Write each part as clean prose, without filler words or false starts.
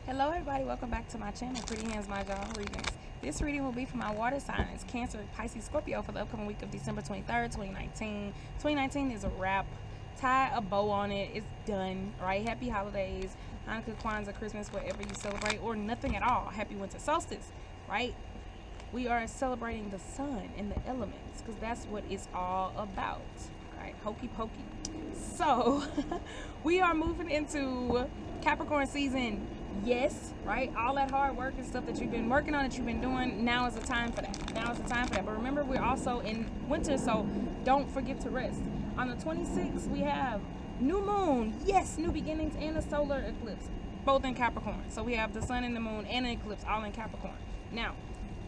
Hello everybody, welcome back to my channel, Pretty Hands Mah Jongg readings. This reading will be for my water signs, Cancer, Pisces, Scorpio for the upcoming week of December 23rd, 2019. 2019 is a wrap. Tie a bow on it. It's done, right? Happy holidays, Hanukkah, Kwanzaa, Christmas, whatever you celebrate, or nothing at all. Happy winter solstice, right? We are celebrating the sun and the elements because that's what it's all about, right? Hokey pokey. So, we are moving into Capricorn season. Yes, right? All that hard work and stuff that you've been working on, that you've been doing, now is the time for that. Now is the time for that. But remember, we're also in winter, so don't forget to rest. On the 26th, we have new moon. Yes, new beginnings and a solar eclipse, both in Capricorn. So we have the sun and the moon and an eclipse all in Capricorn. Now,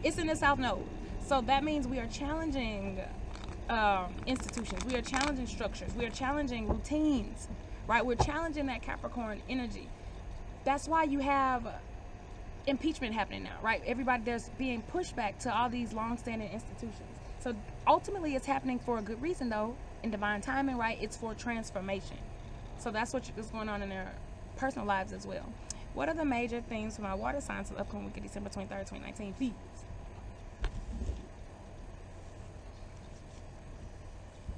it's in the South Node. So that means we are challenging institutions. We are challenging structures. We are challenging routines, right? We're challenging that Capricorn energy. That's why you have impeachment happening now, right? Everybody, there's being pushed back to all these long-standing institutions. So ultimately it's happening for a good reason though, in divine timing, right? It's for transformation. So that's what's going on in their personal lives as well. What are the major themes for my water signs for the upcoming week of December 23rd, 2019, please?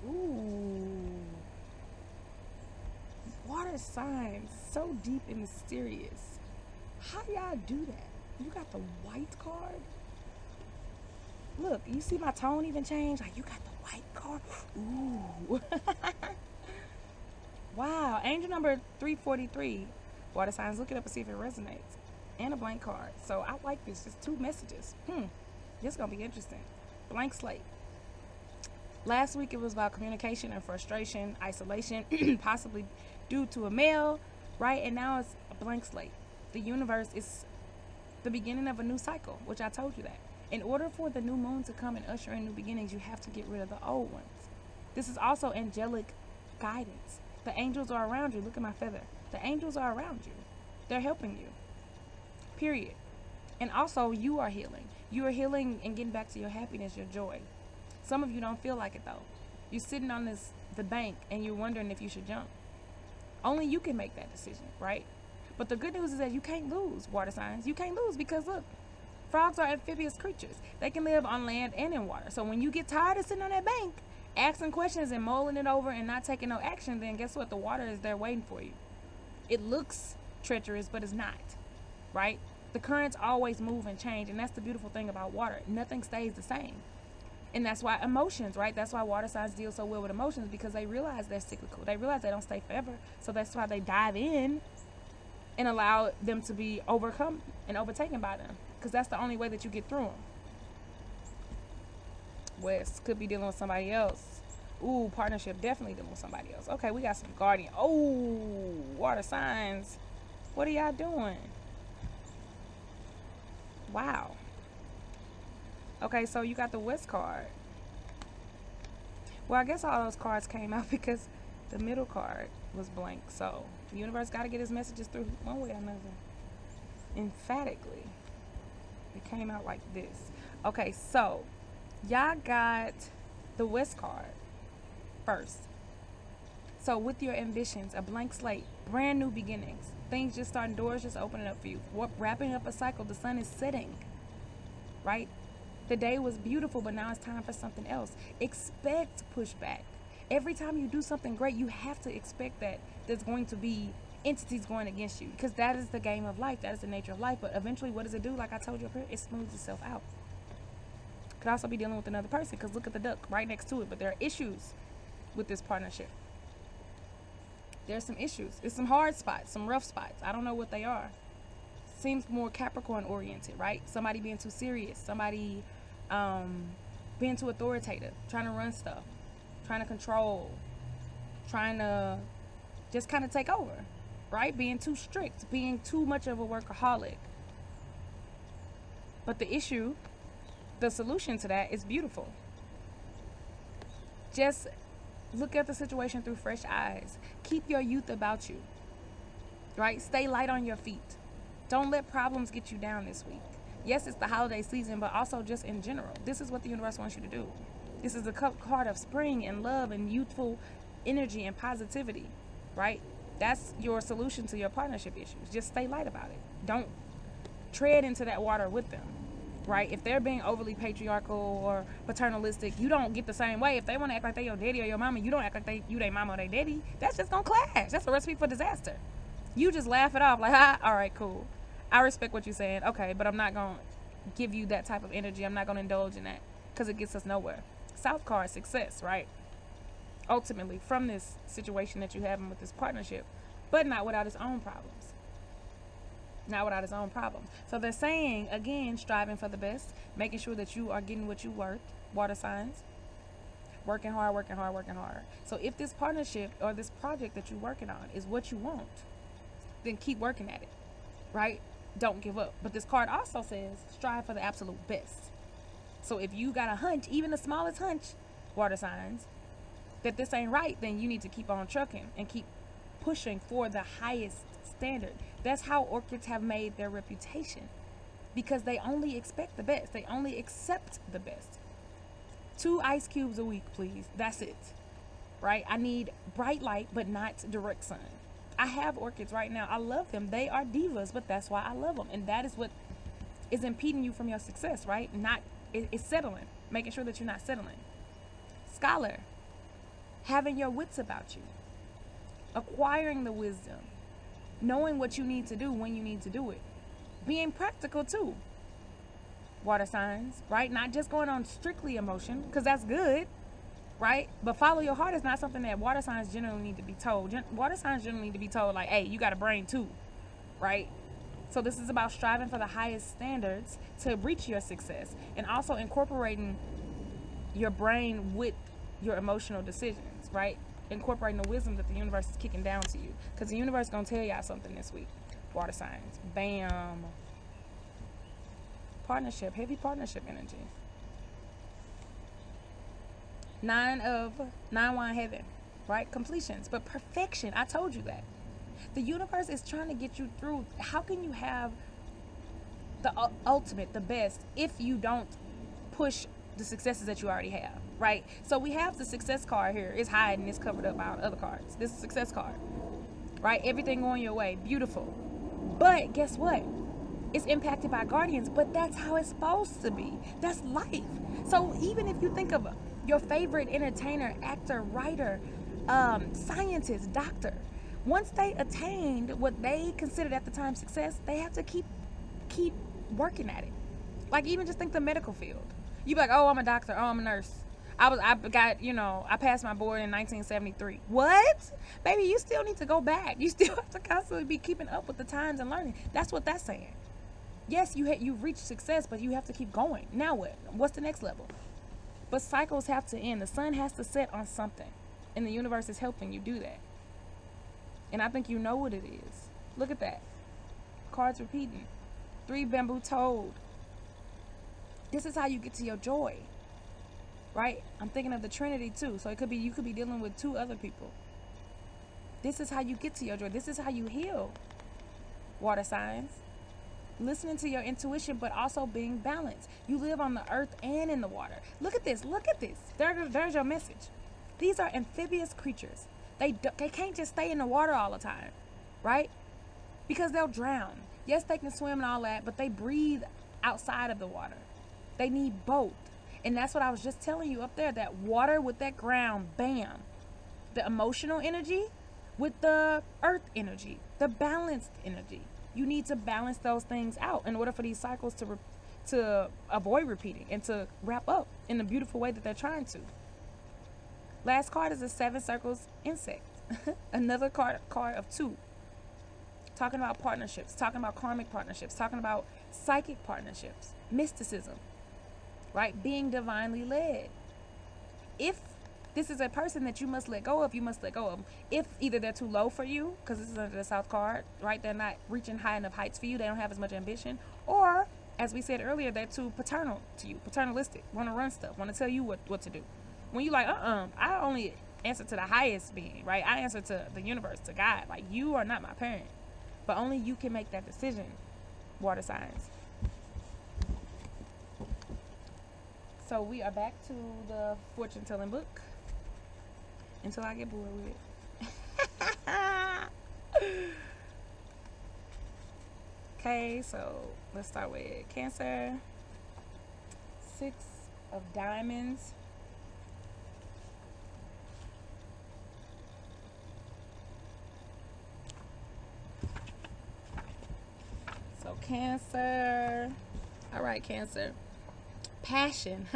Ooh. Water signs, so deep and mysterious. How y'all do that? You got the white card? Look, you see my tone even change? Like, you got the white card? Ooh. Wow. Angel number 343. Water signs, look it up and see if it resonates. And a blank card. So I like this. Just two messages. This is going to be interesting. Blank slate. Last week it was about communication and frustration, isolation, possibly due to a male, right? And now it's a blank slate. The universe is the beginning of a new cycle, which I told you that. In order for the new moon to come and usher in new beginnings, you have to get rid of the old ones. This is also angelic guidance. The angels are around you. Look at my feather. The angels are around you. They're helping you. Period. And also, you are healing. You are healing and getting back to your happiness, your joy. Some of you don't feel like it though. You're sitting on the bank and you're wondering if you should jump. Only you can make that decision, right? But the good news is that you can't lose, water signs. You can't lose because look, frogs are amphibious creatures. They can live on land and in water. So when you get tired of sitting on that bank, asking questions and mulling it over and not taking no action, then guess what? The water is there waiting for you. It looks treacherous, but it's not, right? The currents always move and change, and that's the beautiful thing about water. Nothing stays the same. And that's why emotions, right? That's why water signs deal so well with emotions, because they realize they're cyclical. They realize they don't stay forever. So that's why they dive in and allow them to be overcome and overtaken by them, because that's the only way that you get through them. West could be dealing with somebody else. Ooh, partnership, definitely dealing with somebody else. Okay, we got some guardian. Oh, water signs. What are y'all doing? Wow. Okay, so you got the West card. Well, I guess all those cards came out because the middle card was blank. So the universe got to get his messages through one way or another. Emphatically, it came out like this. Okay, so y'all got the West card first. So with your ambitions, a blank slate, brand new beginnings, things just starting, doors just opening up for you, wrapping up a cycle. The sun is setting, right? The day was beautiful, but now it's time for something else. Expect pushback. Every time you do something great, you have to expect that there's going to be entities going against you, because that is the game of life. That is the nature of life. But eventually, what does it do? Like I told you up here, it smooths itself out. Could also be dealing with another person, because look at the duck right next to it. But there are issues with this partnership. There's some issues. There's some hard spots, some rough spots. I don't know what they are. Seems more Capricorn oriented, right? Somebody being too serious, somebody being too authoritative, trying to run stuff, trying to control, trying to just kind of take over, right? Being too strict, being too much of a workaholic. But the issue, the solution to that is beautiful. Just look at the situation through fresh eyes. Keep your youth about you, right? Stay light on your feet. Don't let problems get you down this week. Yes, it's the holiday season, but also just in general. This is what the universe wants you to do. This is the card of spring and love and youthful energy and positivity, right? That's your solution to your partnership issues. Just stay light about it. Don't tread into that water with them, right? If they're being overly patriarchal or paternalistic, you don't get the same way. If they want to act like they your daddy or your mama, you don't act like you their mama or they daddy. That's just gonna clash. That's a recipe for disaster. You just laugh it off like, ha, all right, cool. I respect what you're saying. Okay, but I'm not gonna give you that type of energy. I'm not gonna indulge in that because it gets us nowhere. South card success, right? Ultimately, from this situation that you have with this partnership, but not without its own problems. Not without its own problems. So they're saying, again, striving for the best, making sure that you are getting what you worth, water signs, working hard, working hard, working hard. So if this partnership or this project that you're working on is what you want, then keep working at it, right? Don't give up. But this card also says strive for the absolute best. So if you got a hunch, even the smallest hunch, water signs, that this ain't right, then you need to keep on trucking and keep pushing for the highest standard. That's how orchids have made their reputation, because they only expect the best. They only accept the best. 2 ice cubes a week, please. That's it, right? I need bright light, but not direct sun. I have orchids right now. I love them. They are divas, but that's why I love them. And that is what is impeding you from your success, right? It's settling, making sure that you're not settling. Scholar, having your wits about you, acquiring the wisdom, knowing what you need to do when you need to do it, being practical too. Water signs, right? Not just going on strictly emotion, because that's good, right? But follow your heart is not something that water signs generally need to be told. Water signs generally need to be told, like, hey, you got a brain too, right? So this is about striving for the highest standards to reach your success, and also incorporating your brain with your emotional decisions, right? Incorporating the wisdom that the universe is kicking down to you, because the universe is going to tell y'all something this week. Water signs. Bam. Partnership. Heavy partnership energy. 9 wine heaven, right? Completions, but perfection. I told you that. The universe is trying to get you through. How can you have the ultimate, the best, if you don't push the successes that you already have, right? So we have the success card here. It's hiding. It's covered up by other cards. This is a success card, right? Everything going your way. Beautiful. But guess what? It's impacted by guardians, but that's how it's supposed to be. That's life. So even if you think of your favorite entertainer, actor, writer, scientist, doctor, once they attained what they considered at the time success, they have to keep working at it. Like, even just think the medical field. You be like, oh, I'm a doctor, oh, I'm a nurse. I passed my board in 1973. What? Baby, you still need to go back. You still have to constantly be keeping up with the times and learning. That's what that's saying. Yes, you've reached success, but you have to keep going. Now what? What's the next level? But cycles have to end. The sun has to set on something, and the universe is helping you do that. And I think you know what it is. Look at that. Cards repeating. 3 bamboo toad. This is how you get to your joy, right? I'm thinking of the Trinity too. So you could be dealing with 2 other people. This is how you get to your joy. This is how you heal. Water signs. Listening to your intuition, but also being balanced. You live on the earth and in the water. Look at this. Look at this. There's your message. These are amphibious creatures. They can't just stay in the water all the time, right? Because they'll drown. Yes, they can swim and all that, but they breathe outside of the water. They need both. And that's what I was just telling you up there, that water with that ground, bam. The emotional energy with the earth energy, the balanced energy. You need to balance those things out in order for these cycles to avoid repeating and to wrap up in the beautiful way that they're trying to. Last card is a 7 circles insect. Another card of 2. Talking about partnerships, talking about karmic partnerships, talking about psychic partnerships, mysticism, right? Being divinely led. If this is a person that you must let go of, you must let go of them. If either they're too low for you, because this is under the South card, right? They're not reaching high enough heights for you. They don't have as much ambition. Or, as we said earlier, they're too paternal to you, paternalistic, want to run stuff, want to tell you what to do. When you like, I only answer to the highest being, right? I answer to the universe, to God. Like, you are not my parent. But only you can make that decision, water signs. So we are back to the fortune telling book until I get bored with it. Okay, so let's start with Cancer. Six of Diamonds. So Cancer. All right, Cancer. Passion.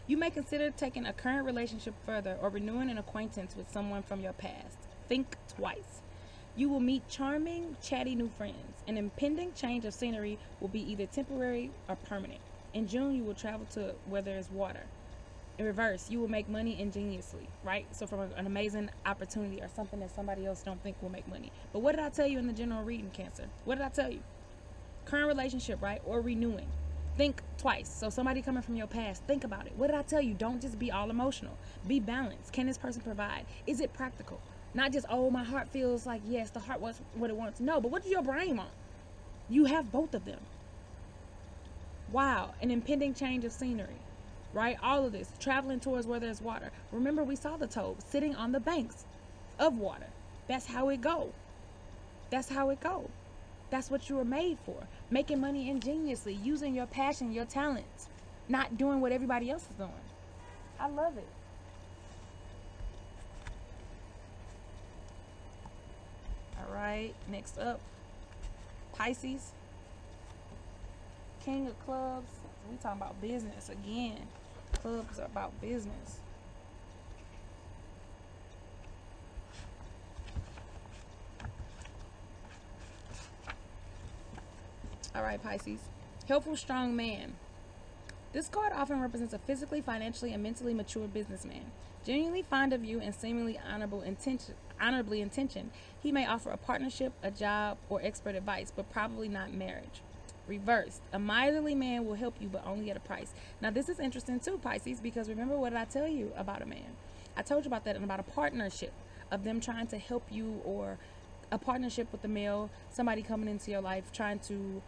You may consider taking a current relationship further or renewing an acquaintance with someone from your past. Think twice. You will meet charming, chatty new friends. An impending change of scenery will be either temporary or permanent. In June, you will travel to where there is water. In reverse, you will make money ingeniously, right? So from an amazing opportunity or something that somebody else don't think will make money. But what did I tell you in the general reading, Cancer? What did I tell you? Current relationship, right? Or renewing. Think twice. So somebody coming from your past, think about it. What did I tell you? Don't just be all emotional. Be balanced. Can this person provide? Is it practical? Not just, oh, my heart feels like yes, the heart wants what it wants. No, but what does your brain want? You have both of them. Wow, an impending change of scenery, right? All of this, traveling towards where there's water. Remember, we saw the toad sitting on the banks of water. That's how it go. That's how it go. That's what you were made for. Making money ingeniously, using your passion, your talents, not doing what everybody else is doing. I love it. All right, next up, Pisces. King of Clubs. We talking about business again. Clubs are about business. All right, Pisces. Helpful, strong man. This card often represents a physically, financially, and mentally mature businessman. Genuinely fond of you and seemingly honorably intentioned, he may offer a partnership, a job, or expert advice, but probably not marriage. Reversed, a miserly man will help you, but only at a price. Now, this is interesting too, Pisces, because remember what did I tell you about a man? I told you about that and about a partnership of them trying to help you, or a partnership with the male, somebody coming into your life trying to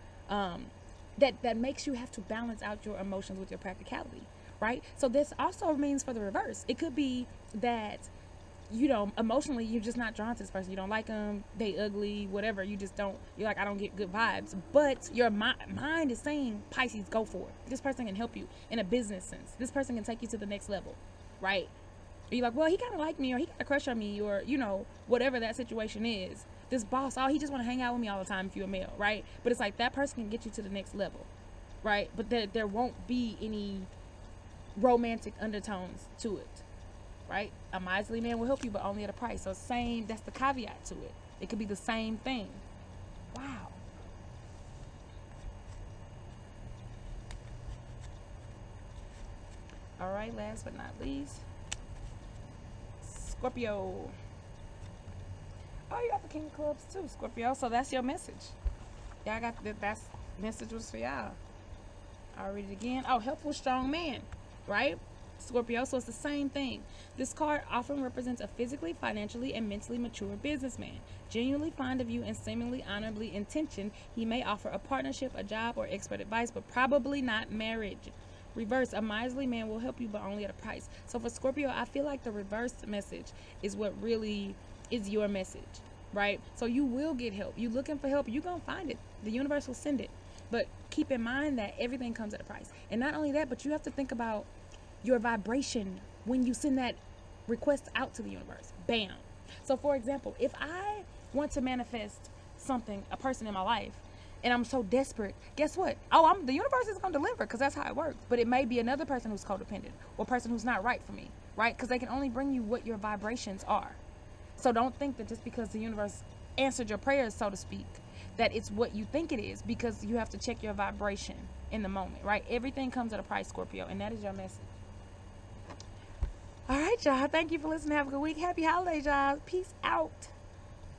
that makes you have to balance out your emotions with your practicality, right? So this also means for the reverse. It could be that emotionally you're just not drawn to this person. You don't like them, they ugly, whatever. You just don't. You're like, I don't get good vibes. But your mind is saying, Pisces, go for it. This person can help you in a business sense. This person can take you to the next level, right? You're like, well, he kind of like me, or he got a crush on me, or whatever that situation is. This boss, oh, he just want to hang out with me all the time if you're a male, right? But it's like that person can get you to the next level, right? But there won't be any romantic undertones to it, right? A miserly man will help you, but only at a price. So that's the caveat to it. It could be the same thing. Wow. All right, last but not least, Scorpio. Oh, you got the King of Clubs too, Scorpio. So that's your message. Y'all got that's message was for y'all. I'll read it again. Oh, helpful, strong man, right? Scorpio. So it's the same thing. This card often represents a physically, financially, and mentally mature businessman. Genuinely fond of you and seemingly honorably intentioned, he may offer a partnership, a job, or expert advice, but probably not marriage. Reverse, a miserly man will help you, but only at a price. So for Scorpio, I feel like the reverse message is what really is your message, right? So you will get help. You looking for help, you're gonna find it. The universe will send it. But keep in mind that everything comes at a price. And not only that, but you have to think about your vibration when you send that request out to the universe. Bam. So for example, if I want to manifest something, a person in my life, and I'm so desperate, guess what? Oh, the universe is going to deliver, because that's how it works. But it may be another person who's codependent, or a person who's not right for me, right? Because they can only bring you what your vibrations are. So don't think that just because the universe answered your prayers, so to speak, that it's what you think it is, because you have to check your vibration in the moment, right? Everything comes at a price, Scorpio, and that is your message. All right, y'all. Thank you for listening. Have a good week. Happy holidays, y'all. Peace out.